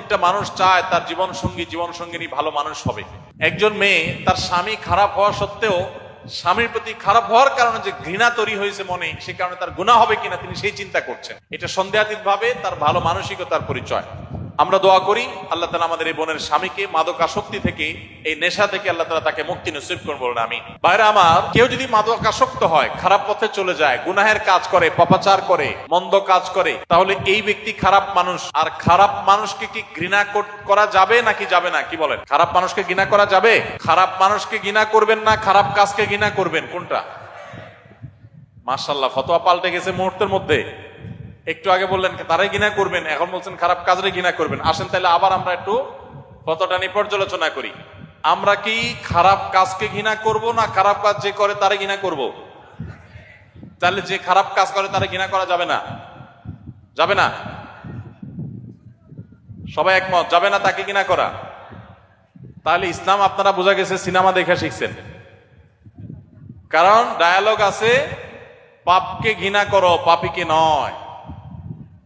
প্রত্যেকটা মানুষ চায় তার জীবন সঙ্গিনী ভালো মানুষ হবে। একজন মেয়ে তার স্বামী খারাপ হওয়া সত্ত্বেও স্বামীর প্রতি খারাপ হওয়ার কারণে যে ঘৃণা তৈরি হয়েছে মনে, সে কারণে তার গুনাহ হবে কিনা তিনি সেই চিন্তা করছেন। এটা সন্দেহাতীত ভাবে তার ভালো মানসিকতার পরিচয়। আমরা দোয়া করি আল্লাহ তাআলা আমাদের এই বোনের স্বামীকে মাদকাসক্তি থেকে, এই নেশা থেকে আল্লাহ তাআলা তাকে মুক্তি নসিব করুন বলুন আমিন। ভাইরা আমার, কেউ যদি মাদকাসক্ত হয়, খারাপ পথে চলে যায়, গুনাহের কাজ করে, পাপাচার করে, মন্দ কাজ করে, তাহলে এই ব্যক্তি খারাপ মানুষ। আর খারাপ মানুষকে কি ঘৃণা করা যাবে নাকি যাবে না? কি বলেন? খারাপ মানুষকে ঘৃণা করা যাবে? খারাপ মানুষকে ঘৃণা করবেন না খারাপ কাজকে ঘৃণা করবেন, কোনটা? মাশাআল্লাহ, ফতোয়া পাল্টে গেছে মুহূর্তের মধ্যে। একটু আগে বললেন তারাই ঘৃণা করবেন, এখন বলছেন খারাপ কাজরে ঘৃণা করবেন। আসেন তাহলে আবার আমরা একটু ফতোয়াটা নিয়ে পর্যালোচনা করি। আমরা কি খারাপ কাজকে ঘৃণা করব না খারাপ কাজ যে করে তারে ঘৃণা করব? তাহলে যে খারাপ কাজ করে তারে ঘৃণা করা যাবে না? যাবে না? সবাই একমত যাবে না তাকে ঘৃণা করা? তাহলে ইসলাম আপনারা বোঝা গেছে সিনেমা দেখে শিখছেন। কারণ ডায়ালগ আছে, পাপকে ঘৃণা করো, পাপীকে নয়।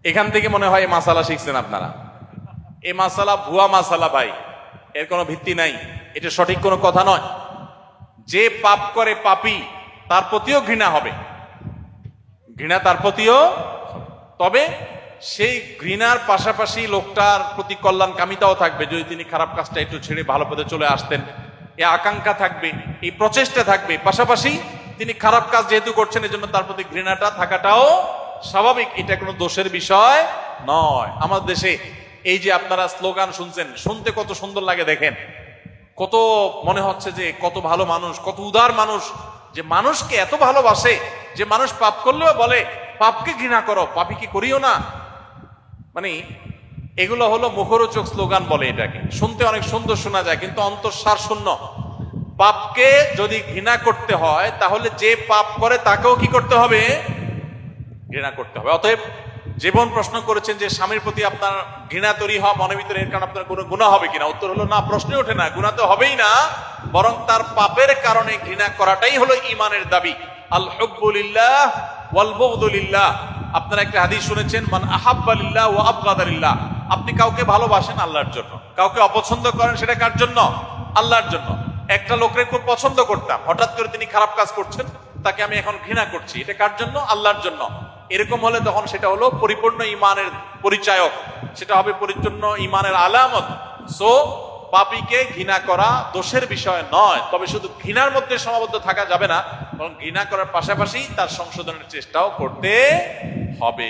এখান থেকে মনে হয় এই মাসালা শিখছেন আপনারা। এই মাসালা ভুয়া মাসালা ভাই, এর কোনো ভিত্তি নাই, এটা সঠিক কোনো কথা নয়। যে পাপ করে পাপী, তার প্রতিও ঘৃণা হবে, ঘৃণা তার প্রতিও। তবে সেই ঘৃণার পাশাপাশি লোকটার প্রতি কল্যাণ কামিতাও থাকবে। যদি তিনি খারাপ কাজটা একটু ছেড়ে ভালো পথে চলে আসতেন, এই আকাঙ্ক্ষা থাকবে, এই প্রচেষ্টা থাকবে। পাশাপাশি তিনি খারাপ কাজ যেহেতু করছেন, এই জন্য তার প্রতি ঘৃণাটা থাকাটাও স্বাভাবিক। এটা কোনো দোষের বিষয় নয়। আমাদের দেশে এই যে আপনারা স্লোগান শুনছেন, শুনতে কত সুন্দর লাগে দেখেন। কত মনে হচ্ছে যে কত ভালো মানুষ, কত উদার মানুষ, যে মানুষকে এত ভালোবাসে, যে মানুষ পাপ করলেও বলে পাপকে ঘৃণা করো, পাপীকে করিও না। মানে এগুলো হলো মুখরোচক স্লোগান বলে এটাকে। শুনতে অনেক সুন্দর শোনা যায়, কিন্তু অন্তঃসার শূন্য। পাপকে যদি ঘৃণা করতে হয়, তাহলে যে পাপ করে তাকেও কি করতে হবে? ঘৃণা করতে হবে। অতএব জীবন প্রশ্ন করেছেন যে স্বামীর প্রতি আপনার ঘৃণা তৈরি হওয়া মনের ভিতরে, এর কারণে আপনার কোনো গুনাহ হবে কিনা? উত্তর হলো না, প্রশ্নই ওঠে না। গুনাহ তো হবেই না, বরং তার পাপের কারণে ঘৃণা করাটাই হলো ঈমানের দাবি। আল হুব্বু লিল্লাহ ওয়াল বুগদু লিল্লাহ। আপনারা একটা হাদিস শুনেছেন, মান আহাব্বা লিল্লাহ ওয়া আবগাদা লিল্লাহ। আপনি কাউকে ভালোবাসেন আল্লাহর জন্য, কাউকে অপছন্দ করেন, সেটা কার জন্য? আল্লাহর জন্য। একটা লোকের খুব পছন্দ করতাম, হঠাৎ করে তিনি খারাপ কাজ করছেন, তাকে আমি এখন ঘৃণা করছি, এটা কার জন্য? আল্লাহর জন্য। এরকম হলে তখন সেটা হলো পরিপূর্ণ ঈমানের পরিচায়ক, সেটা হবে পরিপূর্ণ ঈমানের আলামত। সো পাপীকে ঘৃণা করা দোষের বিষয় নয়, তবে শুধু ঘৃণার মধ্যে সীমাবদ্ধ থাকা যাবে না, বরং ঘৃণা করার পাশাপাশি তার সংশোধনের চেষ্টাও করতে হবে।